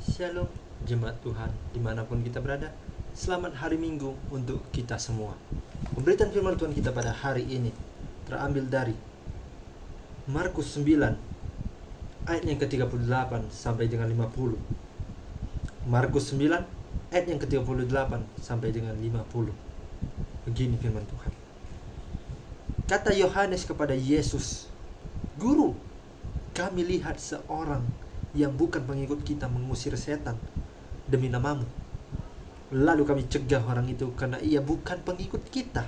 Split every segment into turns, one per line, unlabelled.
Shalom jemaat Tuhan dimanapun kita berada. Selamat hari Minggu untuk kita semua. Pemberitaan firman Tuhan kita pada hari ini terambil dari Markus 9 ayat yang ke-38 sampai dengan 50. Markus 9 ayat yang ke-38 sampai dengan 50. Begini firman Tuhan. Kata Yohanes kepada Yesus, "Guru, kami lihat seorang yang bukan pengikut kita mengusir setan demi namamu. Lalu kami cegah orang itu karena ia bukan pengikut kita."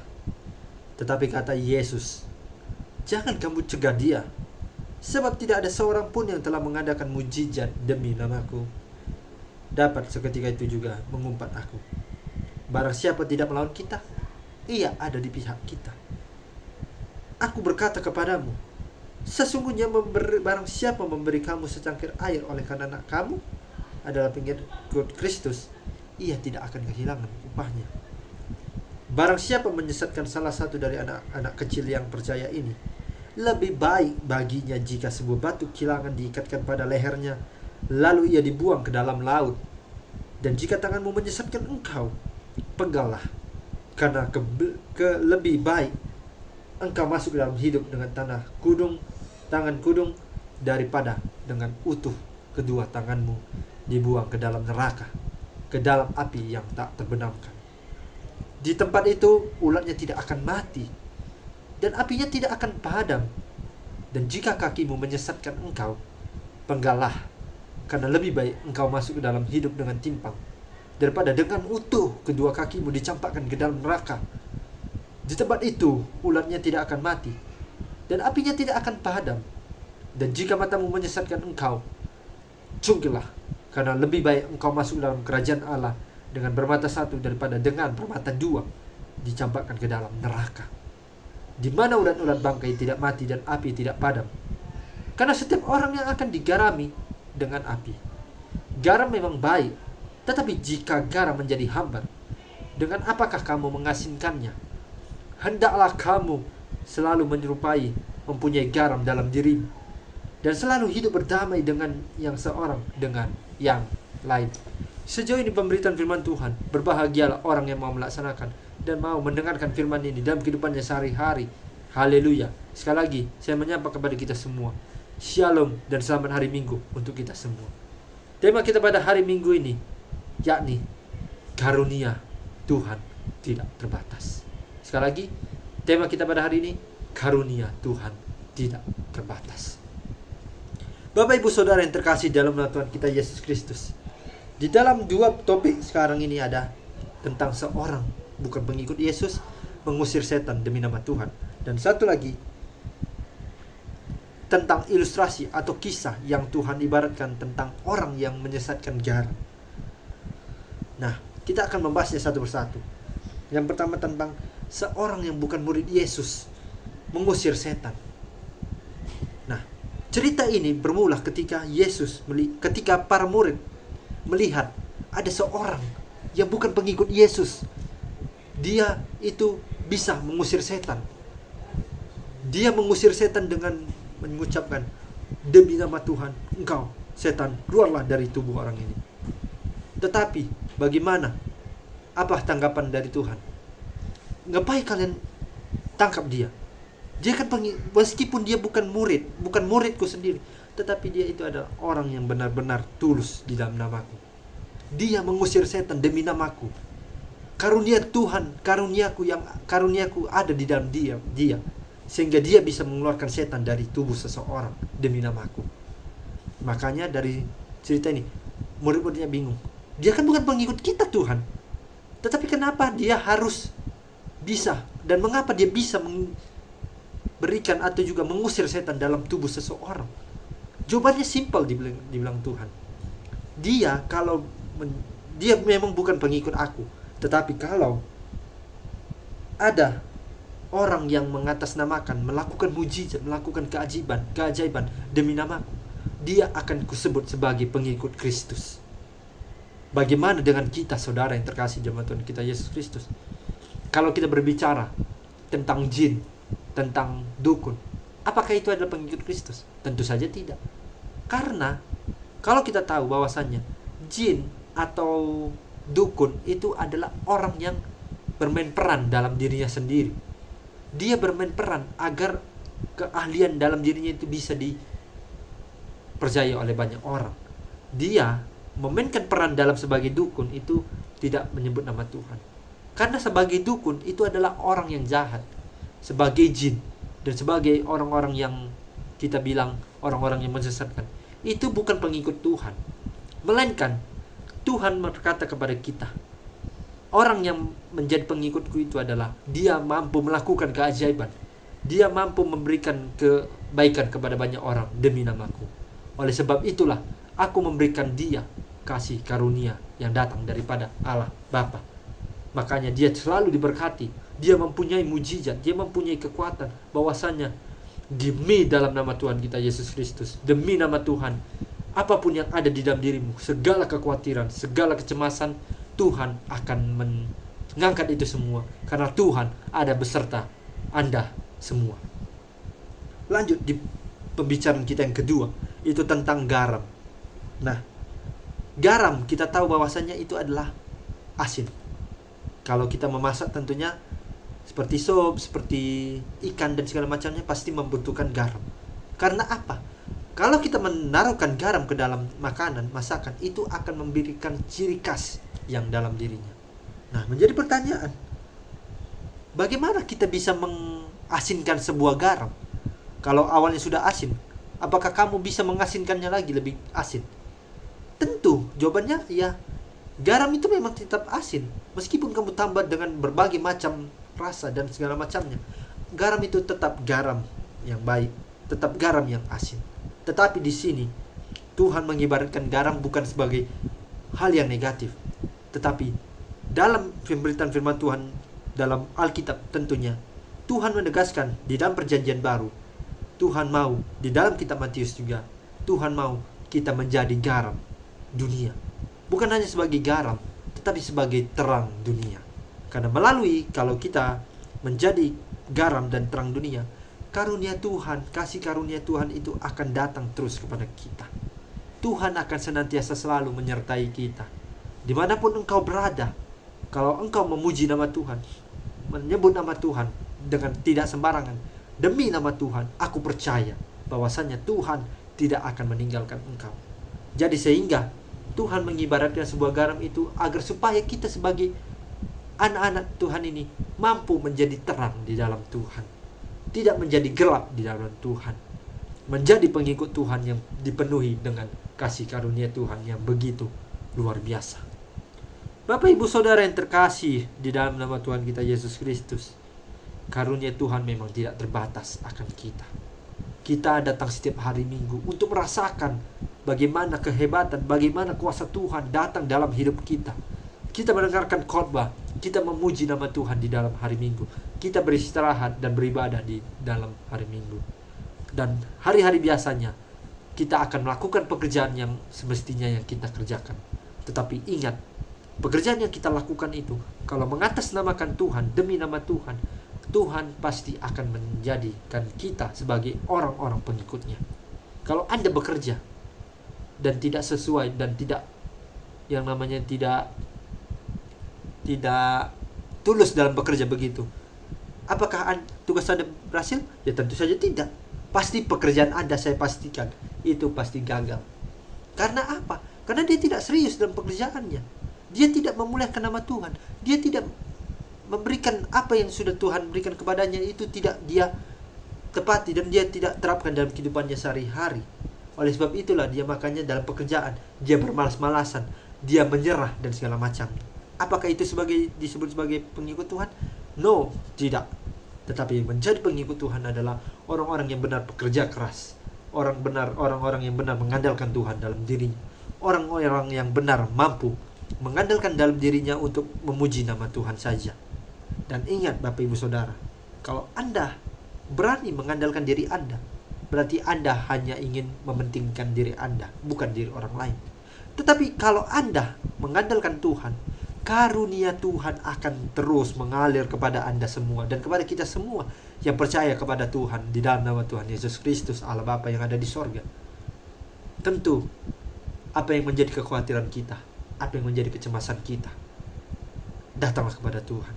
Tetapi kata Yesus, "Jangan kamu cegah dia, sebab tidak ada seorang pun yang telah mengadakan mujizat demi namaku dapat seketika itu juga mengumpat aku. Barang siapa tidak melawan kita, ia ada di pihak kita. Aku berkata kepadamu, sesungguhnya barang siapa memberi kamu secangkir air oleh karena anak kamu adalah pengikut Kristus, ia tidak akan kehilangan upahnya. Barang siapa menyesatkan salah satu dari anak-anak kecil yang percaya ini, lebih baik baginya jika sebuah batu kilangan diikatkan pada lehernya, lalu ia dibuang ke dalam laut. Dan jika tanganmu menyesatkan engkau, peganglah, karena lebih baik engkau masuk ke dalam hidup dengan tangan kudung daripada dengan utuh kedua tanganmu dibuang ke dalam neraka, ke dalam api yang tak terbenamkan. Di tempat itu ulatnya tidak akan mati dan apinya tidak akan padam. Dan jika kakimu menyesatkan engkau, penggallah, karena lebih baik engkau masuk ke dalam hidup dengan timpang daripada dengan utuh kedua kakimu dicampakkan ke dalam neraka. Di tempat itu ulatnya tidak akan mati dan apinya tidak akan padam. Dan jika matamu menyesatkan engkau, cungkilah, karena lebih baik engkau masuk dalam kerajaan Allah dengan bermata satu daripada dengan bermata dua dicampakkan ke dalam neraka, di mana ulat-ulat bangkai tidak mati dan api tidak padam. Karena setiap orang yang akan digarami dengan api. Garam memang baik, tetapi jika garam menjadi hambar, dengan apakah kamu mengasinkannya? Hendaklah kamu selalu mempunyai garam dalam dirimu, dan selalu hidup berdamai dengan yang seorang dengan yang lain." Sejauh ini pemberitaan firman Tuhan. Berbahagialah orang yang mau melaksanakan dan mau mendengarkan firman ini dalam kehidupannya sehari-hari. Haleluya. Sekali lagi saya menyapa kepada kita semua, Shalom dan selamat hari Minggu untuk kita semua. Tema kita pada hari Minggu ini yakni karunia Tuhan tidak terbatas. Sekali lagi, tema kita pada hari ini, karunia Tuhan tidak terbatas. Bapak Ibu Saudara yang terkasih dalam nama Tuhan kita Yesus Kristus, di dalam dua topik sekarang ini ada tentang seorang bukan pengikut Yesus mengusir setan demi nama Tuhan, dan satu lagi tentang ilustrasi atau kisah yang Tuhan ibaratkan tentang orang yang menyesatkan garam. Nah, kita akan membahasnya satu persatu. Yang pertama tentang seorang yang bukan murid Yesus mengusir setan. Nah, cerita ini bermula ketika para murid melihat ada seorang yang bukan pengikut Yesus. Dia itu bisa mengusir setan. Dia mengusir setan dengan mengucapkan, "Demi nama Tuhan, engkau setan, keluarlah dari tubuh orang ini." Tetapi bagaimana? Apa tanggapan dari Tuhan? Ngapain kalian tangkap dia? Dia kan meskipun dia bukan muridku sendiri, tetapi dia itu adalah orang yang benar-benar tulus di dalam namaku. Dia mengusir setan demi namaku. Karunia Tuhan, karuniaku ada di dalam dia, sehingga dia bisa mengeluarkan setan dari tubuh seseorang demi namaku. Makanya dari cerita ini, murid-muridnya bingung. Dia kan bukan pengikut kita Tuhan, tetapi kenapa dia harus bisa, dan mengapa dia bisa memberikan atau juga mengusir setan dalam tubuh seseorang? Jawabannya simpel, dibilang Tuhan. Dia memang bukan pengikut aku, tetapi kalau ada orang yang mengatasnamakan, melakukan mujizat, melakukan keajaiban demi namaku, dia akan kusebut sebagai pengikut Kristus. Bagaimana dengan kita, saudara yang terkasih jemaat Tuhan kita Yesus Kristus? Kalau kita berbicara tentang jin, tentang dukun, apakah itu adalah pengikut Kristus? Tentu saja tidak. Karena kalau kita tahu bahwasannya jin atau dukun itu adalah orang yang bermain peran dalam dirinya sendiri. Dia bermain peran agar keahlian dalam dirinya itu bisa dipercaya oleh banyak orang. Dia memainkan peran dalam sebagai dukun itu tidak menyebut nama Tuhan. Karena sebagai dukun itu adalah orang yang jahat. Sebagai jin dan sebagai orang-orang yang kita bilang orang-orang yang menyesatkan, itu bukan pengikut Tuhan. Melainkan Tuhan berkata kepada kita, orang yang menjadi pengikutku itu adalah dia mampu melakukan keajaiban. Dia mampu memberikan kebaikan kepada banyak orang demi namaku. Oleh sebab itulah aku memberikan dia kasih karunia yang datang daripada Allah Bapa. Makanya dia selalu diberkati. Dia mempunyai mujizat, dia mempunyai kekuatan. Bahwasanya demi dalam nama Tuhan kita Yesus Kristus, demi nama Tuhan, apapun yang ada di dalam dirimu, segala kekhawatiran, segala kecemasan, Tuhan akan mengangkat itu semua. Karena Tuhan ada beserta Anda semua. Lanjut di pembicaraan kita yang kedua, itu tentang garam. Nah, garam kita tahu bahwasanya itu adalah asin. Kalau kita memasak tentunya seperti sop, seperti ikan dan segala macamnya pasti membutuhkan garam. Karena apa? Kalau kita menaruhkan garam ke dalam makanan, masakan, itu akan memberikan ciri khas yang dalam dirinya. Nah, menjadi pertanyaan, bagaimana kita bisa mengasinkan sebuah garam? Kalau awalnya sudah asin, apakah kamu bisa mengasinkannya lagi lebih asin? Tentu, jawabannya ya, garam itu memang tetap asin. Meskipun kamu tambah dengan berbagai macam rasa dan segala macamnya, garam itu tetap garam yang baik, tetap garam yang asin. Tetapi di sini Tuhan mengibaratkan garam bukan sebagai hal yang negatif, tetapi dalam pemberitaan firman Tuhan dalam Alkitab tentunya Tuhan menegaskan di dalam perjanjian baru, Tuhan mau di dalam kitab Matius juga, Tuhan mau kita menjadi garam dunia. Bukan hanya sebagai garam, tetapi sebagai terang dunia. Karena melalui kalau kita menjadi garam dan terang dunia, karunia Tuhan, kasih karunia Tuhan itu akan datang terus kepada kita. Tuhan akan senantiasa selalu menyertai kita. Dimanapun engkau berada, kalau engkau memuji nama Tuhan, menyebut nama Tuhan dengan tidak sembarangan, demi nama Tuhan, aku percaya bahwasanya Tuhan tidak akan meninggalkan engkau. Jadi sehingga Tuhan mengibaratkan sebuah garam itu agar supaya kita sebagai anak-anak Tuhan ini mampu menjadi terang di dalam Tuhan, tidak menjadi gelap di dalam Tuhan, menjadi pengikut Tuhan yang dipenuhi dengan kasih karunia Tuhan yang begitu luar biasa. Bapak ibu saudara yang terkasih di dalam nama Tuhan kita Yesus Kristus, karunia Tuhan memang tidak terbatas akan kita. Kita datang setiap hari Minggu untuk merasakan bagaimana kehebatan, bagaimana kuasa Tuhan datang dalam hidup kita. Kita mendengarkan khotbah, kita memuji nama Tuhan di dalam hari Minggu. Kita beristirahat dan beribadah di dalam hari Minggu. Dan hari-hari biasanya kita akan melakukan pekerjaan yang semestinya yang kita kerjakan. Tetapi ingat, pekerjaan yang kita lakukan itu, kalau mengatasnamakan Tuhan, demi nama Tuhan, Tuhan pasti akan menjadikan kita sebagai orang-orang pengikutnya. Kalau Anda bekerja dan tidak sesuai dan tidak yang namanya tidak tulus dalam bekerja begitu, apakah tugas Anda berhasil? Ya tentu saja tidak. Pasti pekerjaan Anda, saya pastikan, itu pasti gagal. Karena apa? Karena dia tidak serius dalam pekerjaannya. Dia tidak memuliakan nama Tuhan. Dia tidak memberikan apa yang sudah Tuhan berikan kepadanya, itu tidak dia tepati dan dia tidak terapkan dalam kehidupannya sehari-hari. Oleh sebab itulah dia makanya dalam pekerjaan dia bermalas-malasan, dia menyerah dan segala macam. Apakah itu disebut sebagai pengikut Tuhan? No, tidak. Tetapi menjadi pengikut Tuhan adalah orang-orang yang benar bekerja keras, orang-orang yang benar mengandalkan Tuhan dalam dirinya, orang-orang yang benar mampu mengandalkan dalam dirinya untuk memuji nama Tuhan saja. Dan ingat Bapak Ibu Saudara, kalau Anda berani mengandalkan diri Anda, berarti Anda hanya ingin mementingkan diri Anda, bukan diri orang lain. Tetapi kalau Anda mengandalkan Tuhan, karunia Tuhan akan terus mengalir kepada Anda semua dan kepada kita semua yang percaya kepada Tuhan di dalam nama Tuhan Yesus Kristus, Allah Bapa yang ada di sorga. Tentu Apa yang menjadi kekhawatiran kita, apa yang menjadi kecemasan kita, datanglah kepada Tuhan.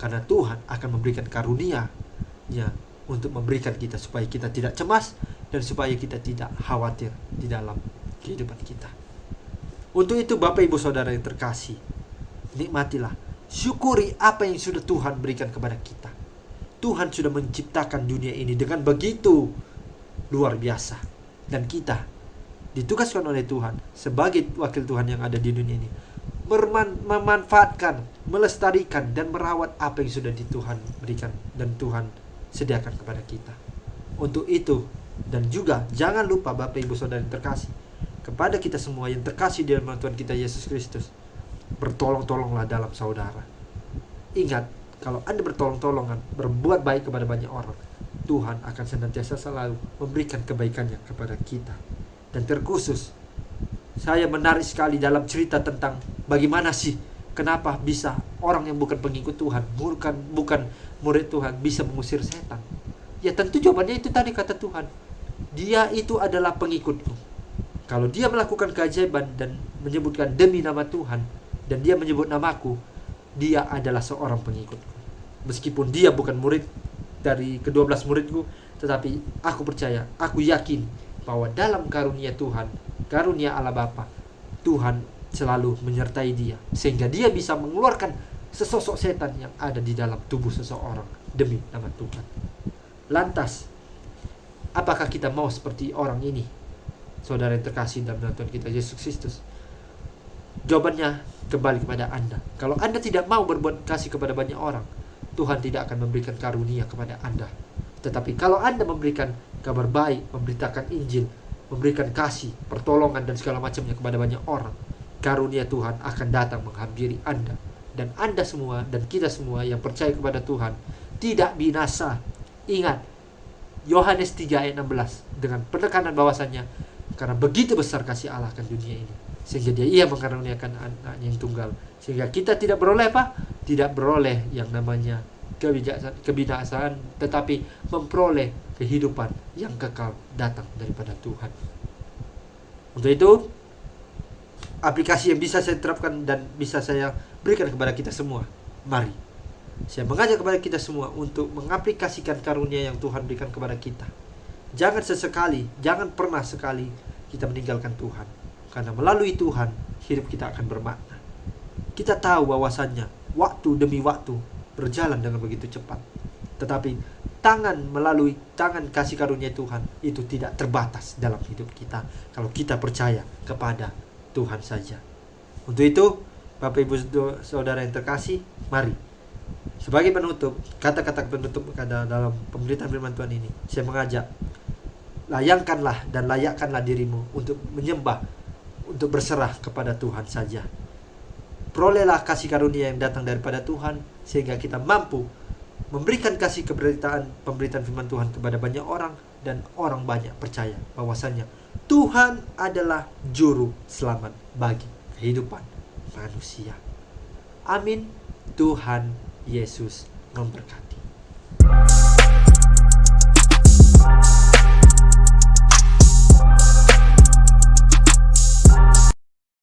Karena Tuhan akan memberikan karunia-Nya untuk memberikan kita supaya kita tidak cemas dan supaya kita tidak khawatir di dalam kehidupan kita. Untuk itu Bapak Ibu Saudara yang terkasih, nikmatilah, syukuri apa yang sudah Tuhan berikan kepada kita. Tuhan sudah menciptakan dunia ini dengan begitu luar biasa, dan kita ditugaskan oleh Tuhan sebagai wakil Tuhan yang ada di dunia ini memanfaatkan, melestarikan, dan merawat apa yang sudah di Tuhan berikan dan Tuhan sediakan kepada kita. Untuk itu, dan juga jangan lupa Bapak Ibu Saudara yang terkasih, kepada kita semua yang terkasih di dalam Tuhan kita Yesus Kristus, bertolong-tolonglah dalam saudara. Ingat, kalau Anda bertolong-tolongan, berbuat baik kepada banyak orang, Tuhan akan senantiasa selalu memberikan kebaikannya kepada kita. Dan terkhusus, saya menarik sekali dalam cerita tentang bagaimana sih, kenapa bisa orang yang bukan pengikut Tuhan, bukan murid Tuhan, bisa mengusir setan. Ya tentu jawabannya itu tadi kata Tuhan, dia itu adalah pengikutku. Kalau dia melakukan keajaiban dan menyebutkan demi nama Tuhan, dan dia menyebut namaku, dia adalah seorang pengikutku. Meskipun dia bukan murid dari ke-12 muridku, tetapi aku percaya, aku yakin bahwa dalam karunia Tuhan, karunia Allah Bapa, Tuhan selalu menyertai dia, sehingga dia bisa mengeluarkan sesosok setan yang ada di dalam tubuh seseorang demi nama Tuhan. Lantas, apakah kita mau seperti orang ini, saudara yang terkasih dalam Tuhan kita Yesus Kristus? Jawabannya kembali kepada Anda. Kalau Anda tidak mau berbuat kasih kepada banyak orang, Tuhan tidak akan memberikan karunia kepada Anda. Tetapi kalau Anda memberikan kabar baik, memberitakan Injil, memberikan kasih, pertolongan dan segala macamnya kepada banyak orang, karunia Tuhan akan datang menghampiri Anda. Dan Anda semua dan kita semua yang percaya kepada Tuhan tidak binasa. Ingat, Yohanes 3 ayat 16 dengan penekanan bahwasannya karena begitu besar kasih Allah akan dunia ini, sehingga ia mengaruniakan anaknya yang tunggal, sehingga kita tidak beroleh apa? Tidak beroleh yang namanya kebinasaan, tetapi memperoleh kehidupan yang kekal datang daripada Tuhan. Untuk itu, aplikasi yang bisa saya terapkan dan bisa saya berikan kepada kita semua, mari saya mengajak kepada kita semua untuk mengaplikasikan karunia yang Tuhan berikan kepada kita. Jangan sesekali, jangan pernah sekali kita meninggalkan Tuhan, karena melalui Tuhan hidup kita akan bermakna. Kita tahu bahwasannya waktu demi waktu berjalan dengan begitu cepat, tetapi melalui tangan kasih karunia Tuhan itu tidak terbatas dalam hidup kita kalau kita percaya kepada Tuhan saja. Untuk itu, Bapak Ibu Saudara yang terkasih, mari sebagai penutup, kata-kata penutup dalam pemberitaan firman Tuhan ini, saya mengajak, layangkanlah dan layakkanlah dirimu untuk menyembah, untuk berserah kepada Tuhan saja. Perolehlah kasih karunia yang datang daripada Tuhan, sehingga kita mampu memberikan kasih pemberitaan firman Tuhan kepada banyak orang, dan orang banyak percaya bahwasannya Tuhan adalah juru selamat bagi kehidupan manusia. Amin. Tuhan Yesus memberkati.